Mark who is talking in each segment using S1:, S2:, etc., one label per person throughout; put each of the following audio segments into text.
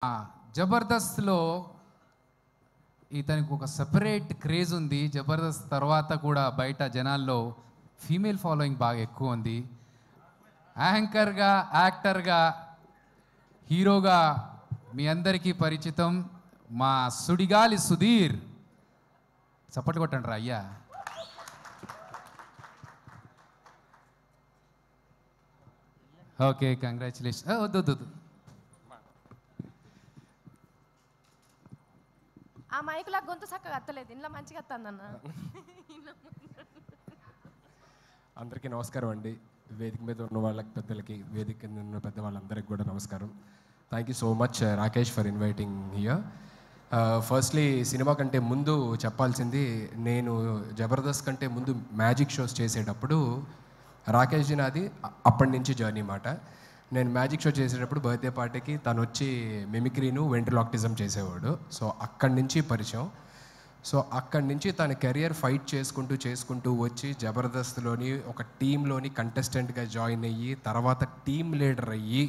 S1: జబర్దస్త్లో ఇతనికి ఒక సెపరేట్ క్రేజ్ ఉంది. జబర్దస్త్ తర్వాత కూడా బయట జనాల్లో ఫీమేల్ ఫాలోయింగ్ బాగా ఎక్కువ ఉంది. యాంకర్గా, యాక్టర్గా, హీరోగా మీ అందరికీ పరిచితం మా సుడిగాలి సుధీర్. చప్పట్లు కొట్టండి రా అయ్యా. Okay, congratulation. వద్దు
S2: ఆ మైకులా గొంతు చక్కగా అత్తలేదు, ఇంట్లో మంచిగా అత్తందన్న.
S3: అందరికీ నమస్కారం అండి. వేదిక మీద ఉన్న వాళ్ళకి, పెద్దలకి, వేదిక మీద ఉన్న పెద్ద వాళ్ళందరికీ కూడా నమస్కారం. Thank you so much Rakesh for inviting here. Firstly cinema కంటే ముందు చెప్పాల్సింది, నేను జబర్దస్త్ కంటే ముందు మ్యాజిక్ షోస్ చేసేటప్పుడు రాకేష్ జీ నాది అప్పటి నుంచి జర్నీ మాట. నేను మ్యాజిక్ షో చేసేటప్పుడు బర్త్డే పార్టీకి తను వచ్చి మిమిక్రీను, వెంట్రలాక్టిజం చేసేవాడు. సో అక్కడి నుంచి పరిచయం. సో అక్కడి నుంచి తన కెరియర్ ఫైట్ చేసుకుంటూ వచ్చి జబర్దస్త్లోని ఒక టీంలోని కంటెస్టెంట్గా జాయిన్ అయ్యి, తర్వాత టీమ్ లీడర్ అయ్యి,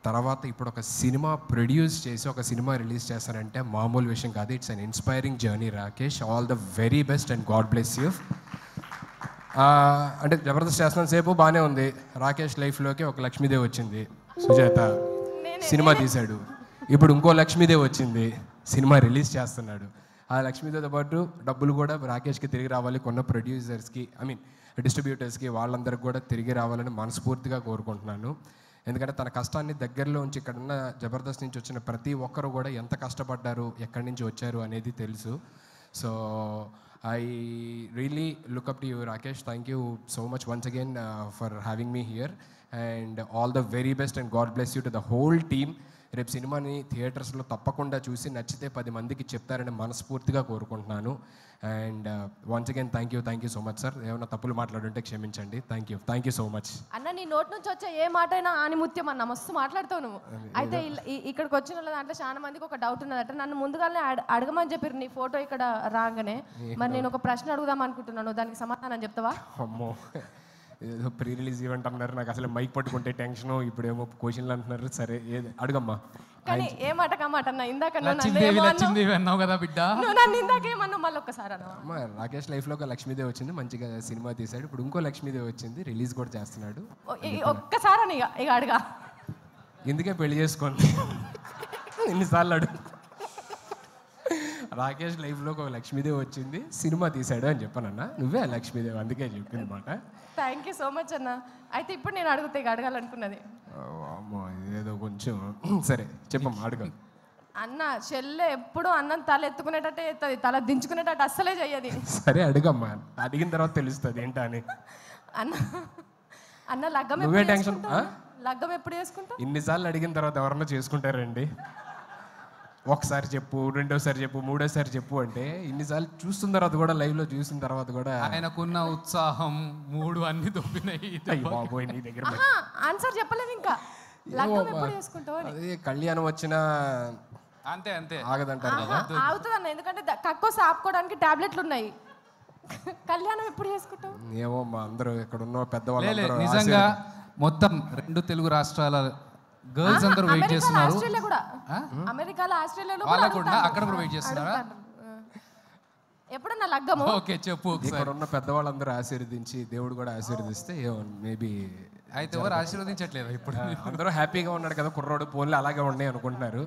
S3: తర్వాత ఇప్పుడు ఒక సినిమా ప్రొడ్యూస్ చేసి ఒక సినిమా రిలీజ్ చేస్తానంటే మామూలు విషయం కాదు. It's an inspiring journey Rakesh. All the very best and God bless you. అంటే జబర్దస్త్ చేస్తున్న సేపు బాగానే ఉంది. రాకేష్ లైఫ్లోకి ఒక లక్ష్మీదేవి వచ్చింది, సుజాత సినిమా తీశాడు. ఇప్పుడు ఇంకో లక్ష్మీదేవి వచ్చింది, సినిమా రిలీజ్ చేస్తున్నాడు. ఆ లక్ష్మీదేవితో పాటు డబ్బులు కూడా రాకేష్కి తిరిగి రావాలి, కొన్న ప్రొడ్యూసర్స్కి, డిస్ట్రిబ్యూటర్స్కి, వాళ్ళందరికీ కూడా తిరిగి రావాలని మనస్ఫూర్తిగా కోరుకుంటున్నాను. ఎందుకంటే తన కష్టాన్ని దగ్గరలో ఉంచి ఇక్కడున్న జబర్దస్త్ నుంచి వచ్చిన ప్రతి ఒక్కరు కూడా ఎంత కష్టపడ్డారు, ఎక్కడి నుంచి వచ్చారు అనేది తెలుసు. So I really look up to you, Rakesh. Thank you so much once again for having me here, and all the very best and God bless you to the whole team. రేపు సినిమాని థియేటర్స్లో తప్పకుండా చూసి నచ్చితే 10 మందికి చెప్తారని మనస్ఫూర్తిగా కోరుకుంటున్నాను. And once again thank you so much sir. ఏమైనా తప్పులు మాట్లాడుంటే క్షమించండి. థ్యాంక్ యూ సో మచ్
S2: అన్న. నీ నోటి నుంచి వచ్చే ఏ మాట అయినా ఆనిముత్యం అన్న, మస్తు మాట్లాడుతావు నువ్వు. అయితే ఇక్కడికి వచ్చిన వాళ్ళ దాంట్లో చాలా మందికి ఒక డౌట్ ఉన్నదట. నన్ను ముందుగానే అడగమని చెప్పారు నీ ఫోటో ఇక్కడ రాగానే. మరి నేను ఒక ప్రశ్న అడుగుదాం అనుకుంటున్నాను, దానికి సమాధానం చెప్తావా?
S3: అమ్మో, ఏదో ప్రీ రిలీజ్ ఈవెంట్ అన్నారు, నాకు అసలు మైక్ పట్టుకుంటే టెన్షన్, ఇప్పుడేమో క్వశ్చన్లు అంటున్నారు. సరే అడుగమ్మా.
S2: కానీ ఏ మాట కమాట అన్న, ఇందాక
S1: అన్నావు కదా బిడ్డ,
S2: నన్ను ఇందాక ఏమన్నా మళ్ళీ ఒక్కసారి అన్న.
S3: రాకేష్ లైఫ్లో ఒక లక్ష్మీదేవి వచ్చింది, మంచిగా సినిమా తీశాడు. ఇప్పుడు ఇంకో లక్ష్మీదేవి వచ్చింది, రిలీజ్ కూడా చేస్తున్నాడు.
S2: ఒక్కసారి అని ఇక అడగా,
S3: ఎందుకే పెళ్లి చేసుకోండి ఎన్నిసార్లు అడుగు. రాకేష్ లైఫ్లో ఒక లక్ష్మీదేవి వచ్చింది, సినిమా తీశాడు అని చెప్పానన్నా. నువ్వే లక్ష్మీదేవి, అందుకే చెప్పింది మాట.
S2: థ్యాంక్ యూ సో మచ్ అన్న. అయితే ఇప్పుడు నేను అడుగుతా, అడగాలనుకున్నది.
S3: అమ్మో, ఏదో కొంచెం సరే చెప్పమ్మా, అడుగు.
S2: అన్న చెల్లె ఎప్పుడు అన్నం తల ఎత్తుకునేటట్టే ఎత్తది, తల దించుకునేటట్టు అస్సలే చెయ్యది.
S3: సరే అడుగమ్మా, అడిగిన తర్వాత తెలుస్తుంది ఏంటా అని.
S2: అన్న లగ్గం
S3: నువ్వే టెన్షన్.
S2: లగ్గం ఎప్పుడు చేసుకుంటావు?
S3: ఇన్నిసార్లు అడిగిన తర్వాత ఎవరన్నా చేసుకుంటారండి? ఒకసారి చెప్పు, రెండోసారి చెప్పు, మూడోసారి చెప్పు అంటే ఇన్నిసార్లు చూస్తున్న తర్వాత కూడా, లైవ్లో చూసిన తర్వాత కూడా
S1: ఆయనకున్న ఉత్సాహం, మూడు అన్ని దొబ్బినాయి.
S3: బాబోయ్, నీ దగ్గర
S2: ఆన్సర్ చెప్పలేదు ఇంకా. లగ్గం ఎప్పుడు చేసుకుంటావు?
S3: అదే కళ్యాణం వచ్చినా
S1: అంతే
S3: ఆగదంటారు కదా.
S2: ఆగుతుంది అన్న, ఎందుకంటే కక్కోసి ఆపుకోవడానికి టాబ్లెట్లు ఉన్నాయి. కళ్యాణం ఎప్పుడు చేసుకుంటావు?
S3: ఏమో మా అందరూ ఇక్కడ ఉన్న పెద్దవాళ్ళు
S1: నిజంగా మొత్తం 2 తెలుగు రాష్ట్రాల గర్ల్స్ అందరూ వెయిట్ చేస్తున్నారు.
S2: అమెరికాలో, ఆస్ట్రేలియాలో
S1: అక్కడ కూడా వెయిట్ చేస్తున్నారా?
S2: ఎప్పుడన్నా లగ్గము?
S1: ఓకే చెప్పు.
S3: ఇక్కడ ఉన్న పెద్దవాళ్ళందరూ ఆశీర్వదించి, దేవుడు కూడా ఆశీర్వదిస్తే మేబీ.
S1: అయితే ఎవరు ఆశీర్వదించట్లేదు ఇప్పుడు?
S3: అందరూ హ్యాపీగా ఉన్నాడు కదా కుర్రోడు, పోన్లు అలాగే ఉన్నాయి అనుకుంటున్నారు.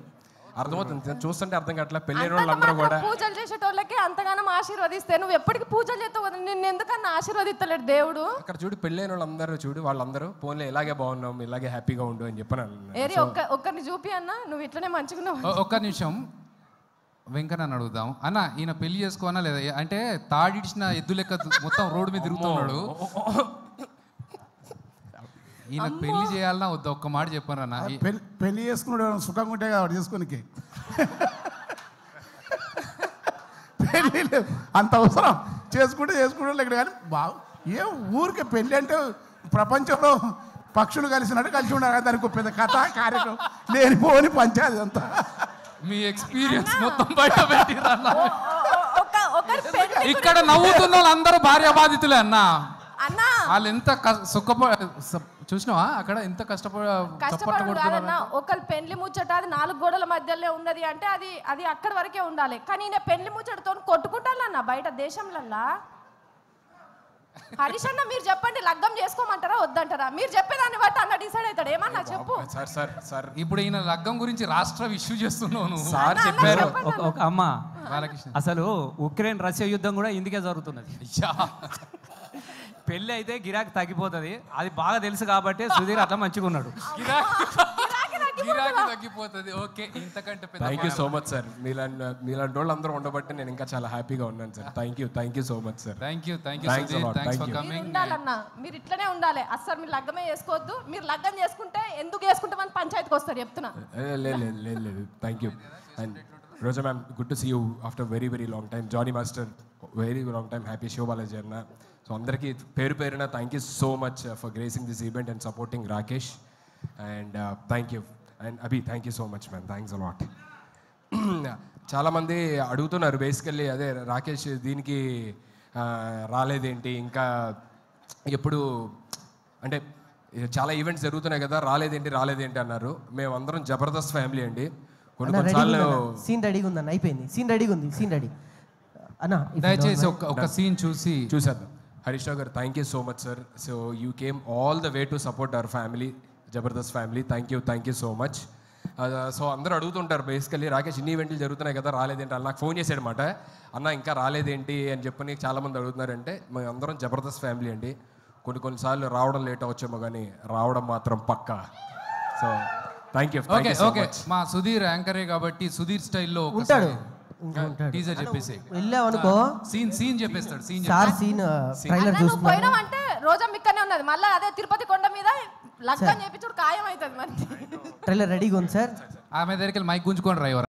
S3: అర్థమవుతుంది, చూస్తుంటే అర్థం కావట్లా. పెళ్ళైన వాళ్ళందరూ కూడా
S2: పూజలు చేసేటోళ్ళకి అంతగానం ఆశీర్వదిస్తే నువ్వు ఎప్పటికీ పూజలు చేస్తావు కదా, నిన్ను ఎందుకన్నా ఆశీర్వదిస్తలేడు దేవుడు?
S3: అక్కడ చూడు, పెళ్ళైన వాళ్ళందరూ చూడు, వాళ్ళందరూ పోన్లే ఇలాగే బాగున్నాం, ఇలాగే హ్యాపీగా ఉండు అని చెప్పాను.
S2: ఒక్కరిని చూపి అన్న, నువ్వు ఇట్లనే మంచిగా.
S1: ఒక్క నిమిషం, వెంకన్న అడుగుదాం. అన్న, ఈయన పెళ్లి చేసుకోవాలా లేదా? అంటే తాడిడిచిన ఎద్దు లెక్క మొత్తం రోడ్డు మీద తిరుగుతున్నాడు. ఈయన పెళ్లి చేయాలన్నా వద్దా? ఒక్క మాట చెప్పాను అన్న.
S4: పెళ్లి చేసుకున్నాడు సుఖంగా ఉంటే కాబట్టి చేసుకోనికి పెళ్ళి అంత అవసరం. చేసుకుంటే లేక కానీ ఏ ఊరికి పెళ్ళి అంటే ప్రపంచంలో పక్షులు కలిసినట్టు కలిసి ఉండాలి. దానికి పెద్ద కథ కార్యక్రమం లేనిపోని పంచాయతీ అంతా.
S1: మీ ఎక్స్పీరియన్స్ మొత్తం బయట పెట్టిరా. ఇక్కడ నవ్వుతున్న వాళ్ళందరూ భార్య బాధితులే అన్న. వాళ్ళు ఎంత చూసినావా అక్కడ ఎంత
S2: కష్టపడు కాదన్నా. ఒకళ్ళు పెళ్లి ముచ్చట అది 4 గోడల మధ్యలో ఉన్నది అంటే అది అక్కడి వరకే ఉండాలి. కానీ నేను పెళ్లి ముచ్చటతో కొట్టుకుంటానన్న బయట దేశంలల్లా. హరీష్ అన్న మీరు చెప్పండి, లగ్గం చేసుకోమంటారా వద్దంటారా? మీరు చెప్పేదాన్ని బట్టి అన్న డిసైడ్ అవుతాడు. ఏమన్నా చెప్పు.
S3: సార్
S1: ఇప్పుడు ఈయన లగ్గం గురించి రాష్ట్ర ఇష్యూ చేస్తున్నావు.
S3: సార్ చెప్పారు.
S5: ఒక అమ్మ అసలు ఉక్రెయిన్ రష్యా యుద్ధం కూడా ఇందుకే జరుగుతున్నది. పెళ్ళి అయితే గిరాకీ తగ్గిపోతుంది, అది బాగా తెలుసు కాబట్టి సుధీర్ అట్లా మంచిగా ఉన్నాడు.
S1: గిరాకీ తగ్గిపోతుంది. ఓకే, ఇంతకంటే
S3: thank you so much sir. మీలాంటి వాళ్ళు అందరూ ఉండబట్టి నేను ఇంకా చాలా హ్యాపీగా ఉన్నాను sir. Thank you so much sir.
S1: Thank you
S2: ఉండాలన్నా. మీరు ఇట్లనే ఉండాలి. అసలు మీరు లగ్గమే చేసుకోవద్దు. మీరు లగ్గం చేసుకుంటే ఎందుకు చేసుకుంటామని పంచాయతీకి వస్తారు చెప్తున్నా.
S3: లేదు thank you. And Roja ma'am, good to see you after very long time. Jani master, very long time. Happy Sivabalaji అన్న. సో అందరికీ పేరున thank you so much for gracing this event and supporting Rakesh. And thank you. And Abhi, thank you so much ma'am. Thanks a lot. చాలామంది అడుగుతున్నారు basically, అదే రాకేష్ దీనికి రాలేదేంటి, ఇంకా ఎప్పుడు అంటే చాలా ఈవెంట్స్ జరుగుతున్నాయి కదా, రాలేదేంటి అన్నారు. మేమందరం జబర్దస్త్ ఫ్యామిలీ అండి. కొన్నిసార్లు
S6: సీన్ రెడీగా ఉందన్న, అయిపోయింది. సీన్ రెడీగా ఉంది. సీన్ రెడీ అన్న,
S1: దయచేసి ఒక సీన్
S3: చూసేద్దాం. హరీష్ రావు గారు, thank you so much sir. So you came all the way to support our family, Jabardasth family. Thank you so much. So అందరూ అడుగుతుంటారు బేసికల్లీ, రాకేష్ ఇన్ని ఈవెంట్లు జరుగుతున్నాయి కదా రాలేదేంటి అని. నాకు ఫోన్ చేశాడనమాట, అన్న ఇంకా రాలేదేంటి అని చెప్పని చాలామంది అడుగుతున్నారంటే, మేము అందరం జబర్దస్త్ ఫ్యామిలీ అండి. కొన్నిసార్లు రావడం లేట్ అవచ్చేమో కానీ రావడం మాత్రం పక్కా. So thank you.
S1: ఓకే, మా సుధీర్ యాంకరే కాబట్టి సుధీర్ స్టైల్లో
S6: ఉంటాడు.
S1: టీజర్ చెప్పేసి
S6: వెళ్ళావనుకో,
S1: సీన్ చెప్పేస్తాడు. సీన్
S6: ట్రైలర్ చూస్తున్నా.
S2: పోయినామంటే రోజా మిక్కనే ఉన్నది. మళ్ళీ అదే తిరుపతి కొండ మీద లగ్గం చేపించుడు ఖాయం అవుతుంది. మరి
S6: ట్రైలర్ రెడీగా ఉంది సార్.
S1: ఆమె దగ్గరికి మైక్ గుంజుకొని డ్రైవర్